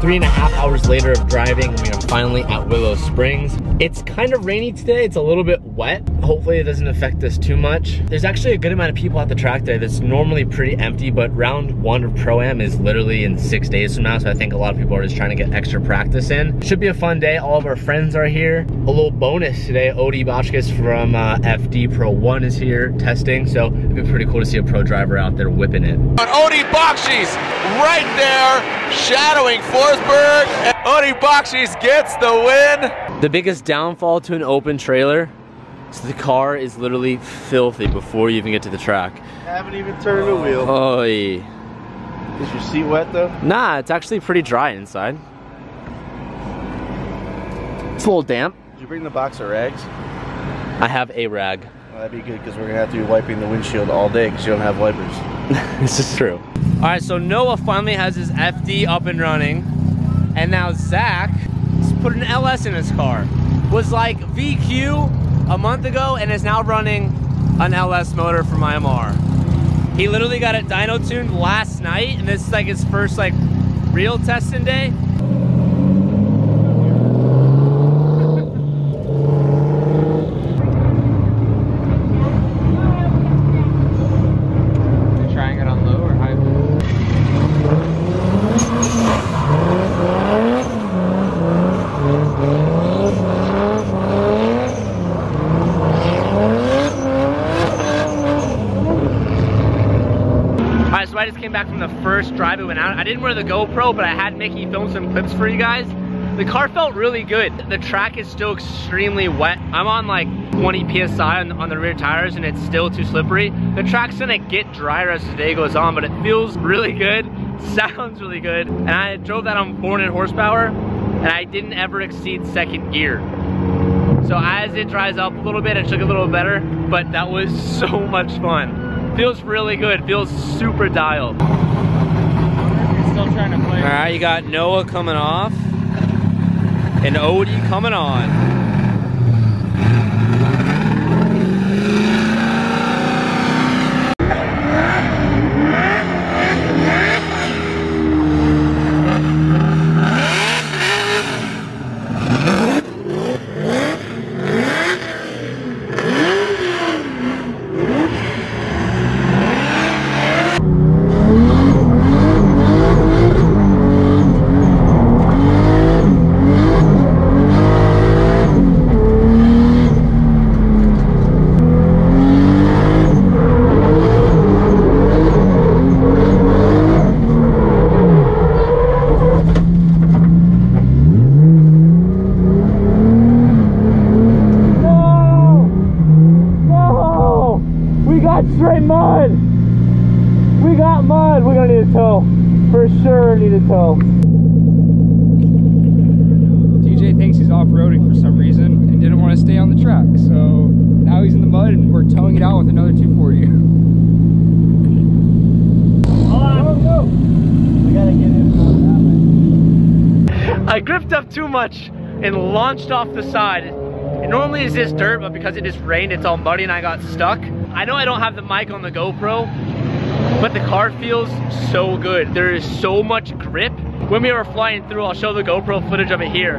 3.5 hours later of driving, we are finally at Willow Springs. It's kind of rainy today. It's a little bit wet. Hopefully it doesn't affect us too much. There's actually a good amount of people at the track today. That's normally pretty empty, but round 1 of Pro-Am is literally in 6 days from now, so I think a lot of people are just trying to get extra practice in. Should be a fun day. All of our friends are here. A little bonus today, Odie Botchkis from FD Pro 1 is here testing, so it'd be pretty cool to see a pro driver out there whipping it. Odie Botchkis right there, shadowing Forsberg, and Odie Botchkis gets the win. The biggest downfall to an open trailer is the car is literally filthy before you even get to the track. I haven't even turned the wheel. Oh, Is your seat wet though? nah, it's actually pretty dry inside. It's a little damp. Did you bring the box of rags? I have a rag. Well, that'd be good because we're gonna have to be wiping the windshield all day because you don't have wipers. This is true. All right, so Noah finally has his FD up and running, and now Zach put an LS in his car. Was like VQ a month ago and is now running an LS motor for my MR. He literally got it dyno tuned last night, and this is like his first like real testing day. I just came back from the first drive. It went out. I didn't wear the GoPro, but I had Mickey film some clips for you guys. The car felt really good. The track is still extremely wet. I'm on like 20 PSI on the rear tires and it's still too slippery. The track's gonna get drier as the day goes on, but it feels really good, sounds really good. And I drove that on 400 horsepower and I didn't ever exceed second gear. So as it dries up a little bit, it took a little better, but that was so much fun. Feels really good, feels super dialed. Still trying to play. All right, you got Noah coming off and Odie coming on. Straight mud! We got mud! We're gonna need a tow. For sure need a tow. TJ thinks he's off-roading for some reason and didn't want to stay on the track. So now he's in the mud and we're towing it out with another 240. Hold on. Go. We gotta get in that way. I gripped up too much and launched off the side. It normally is this dirt, but because it just rained, it's all muddy and I got stuck. I know I don't have the mic on the GoPro, but the car feels so good. There is so much grip. When we were flying through, I'll show the GoPro footage of it here.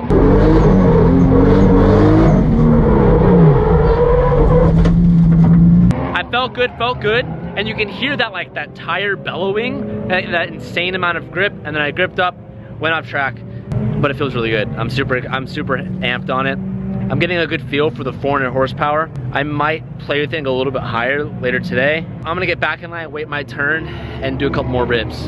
I felt good, and you can hear that like that tire bellowing, that insane amount of grip, and then I gripped up, went off track, but it feels really good. I'm super amped on it. I'm getting a good feel for the 400 horsepower. I might play with it a little bit higher later today. I'm gonna get back in line, wait my turn, and do a couple more rips.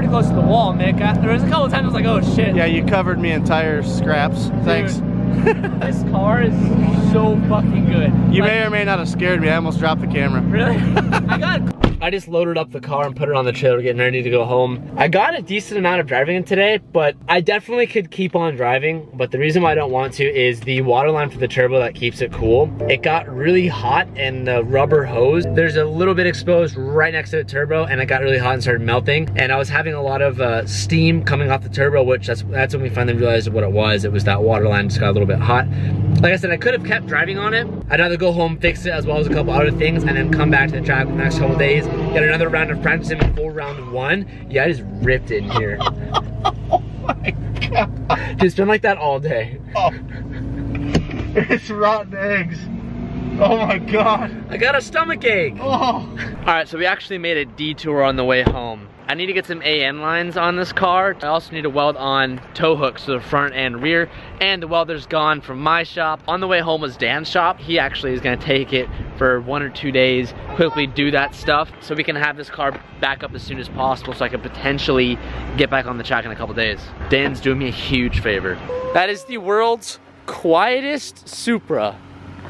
pretty close to the wall, Mick. There was a couple of times I was like, oh shit. Yeah, you covered me in tire scraps. Thanks. This car is so fucking good. You Like, may or may not have scared me. I almost dropped the camera. Really? I just loaded up the car and put it on the trailer, getting ready to go home. I got a decent amount of driving in today, but I definitely could keep on driving. But the reason why I don't want to is the water line for the turbo that keeps it cool. It got really hot and the rubber hose, there's a little bit exposed right next to the turbo, and it got really hot and started melting. And I was having a lot of steam coming off the turbo, which that's when we finally realized what it was. It was that water line just got a little bit hot. Like I said, I could have kept driving on it. I'd rather go home, fix it, as well as a couple other ththings, and then come back to the track the next couple days, get another round of practicing before round one. Yeah, I just ripped it in here. Oh my god. Just been like that all day. Oh. It's rotten eggs. Oh my god. I got a stomach ache. Oh. Alright, so we actually made a detour on the way home. I need to get some AN lines on this car. I also need to weld on tow hooks to the front and rear, and the welder's gone from my shop. On the way home was Dan's shop. He actually is gonna take it for 1 or 2 days, quickly do that stuff, so we can have this car back up as soon as possible so I can potentially get back on the track in a couple days. Dan's doing me a huge favor. That is the world's quietest Supra.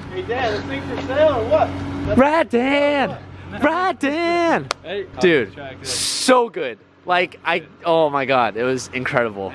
Hey Dad, this thing for sale or what? Right, Dan! Right, Dan! Hey, dude, so good. Like, oh my god, it was incredible.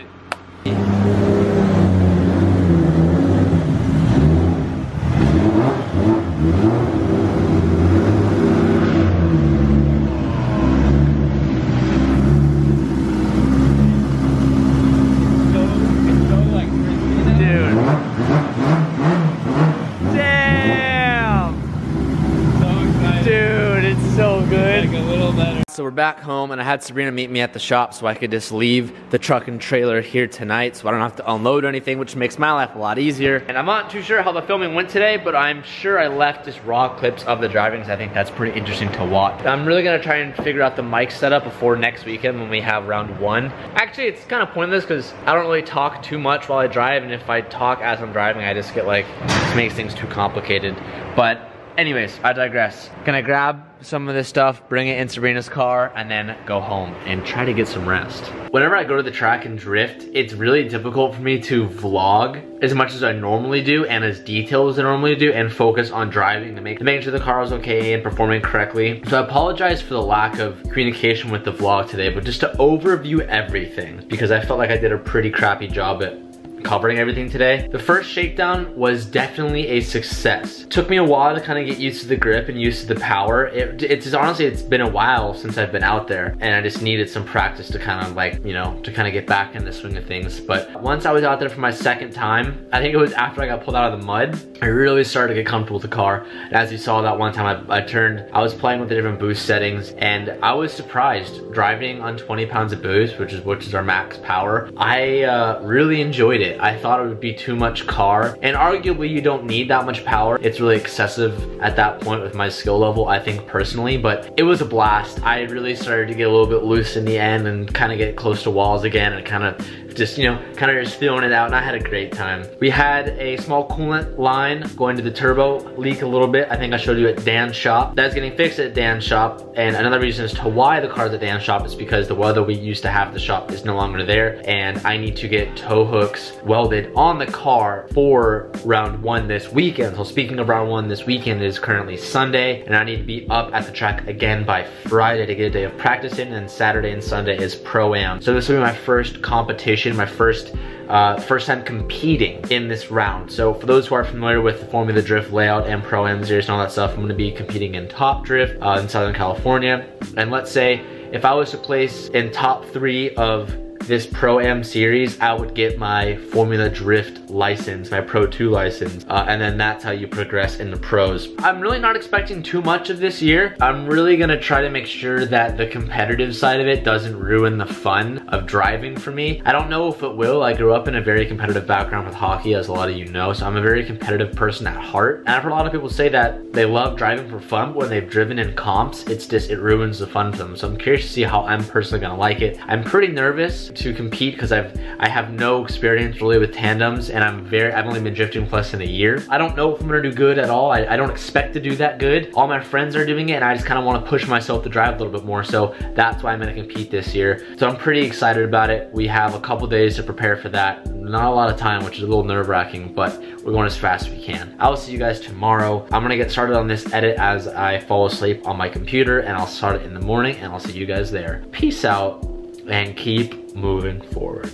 So we're back home, and I had Sabrina meet me at the shop so I could just leave the truck and trailer here tonight so I don't have to unload or anything, which makes my life a lot easier. And I'm not too sure how the filming went today, but I'm sure I left just raw clips of the driving because I think that's pretty interesting to watch. I'm really gonna try and figure out the mic setup before next weekend when we have round one. Actually, it's kind of pointless because I don't really talk too much while I drive, and if I talk as I'm driving, I just get like, this makes things too complicated. But anyways, I digress. Gonna grab some of this stuff, bring it in Sabrina's car, and then go home and try to get some rest. Whenever I go to the track and drift, it's really difficult for me to vlog as much as I normally do and as detailed as I normally do and focus on driving to making sure the car was okay and performing correctly. So I apologize for the lack of communication with the vlog today, but just to overview everything, because I felt like I did a pretty crappy job at covering everything today. The first shakedown was definitely a success. Took me a while to kind of get used to the grip and used to the power. It's honestly, it's been a while since I've been out there, and I just needed some practice to kind of like, you know, to kind of get back in the swing of things. But once I was out there for my second time, I think it was after I got pulled out of the mud, I really started to get comfortable with the car. And as you saw that one time I was playing with the different boost settings, and I was surprised driving on 20 pounds of boost, which is our max power. I really enjoyed it. I thought it would be too much car, and arguably you don't need that much power. It's really excessive at that point with my skill level, I think personally, but it was a blast. I really started to get a little bit loose in the end and kind of get close to walls again and kind of just, you know, kind of just feeling it out, and I had a great time. We had a small coolant line going to the turbo leak a little bit. I think I showed you at Dan's shop. That's getting fixed at Dan's shop, and another reason as to why the car's at Dan's shop is because the welder we used to have at the shop is no longer there, and I need to get tow hooks welded on the car for round one this weekend. So speaking of round one this weekend, it is currently Sunday, and I need to be up at the track again by Friday to get a day of practice in, and Saturday and Sunday is Pro-Am. So this will be my first competition, my first time competing in this round. So for those who are familiar with the Formula Drift layout and Pro-Am series and all that stuff, I'm gonna be competing in Top Drift in Southern California. And let's say if I was to place in top 3 of this Pro-Am series, I would get my Formula Drift license, my Pro 2 license, and then that's how you progress in the pros. I'm really not expecting too much of this year. I'm really gonna try to make sure that the competitive side of it doesn't ruin the fun of driving for me. I don't know if it will. I grew up in a very competitive background with hockey, as a lot of you know, so I'm a very competitive person at heart. And I've heard a lot of people say that they love driving for fun, but when they've driven in comps, it ruins the fun for them. So I'm curious to see how I'm personally gonna like it. I'm pretty nervous to compete because I have no experience really with tandems, and I've only been drifting for less than a year. I don't know if I'm gonna do good at all. I don't expect to do that good. All my friends are doing it, and I just kind of want to push myself to drive a little bit more, so that's why I'm gonna compete this year. So I'm pretty excited about it. We have a couple days to prepare for that. Not a lot of time, which is a little nerve-wracking, but we're going as fast as we can. I will see you guys tomorrow. I'm gonna get started on this edit as I fall asleep on my computer, and I'll start it in the morning, and I'll see you guys there. Peace out, and keep moving forward.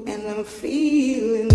And I'm feeling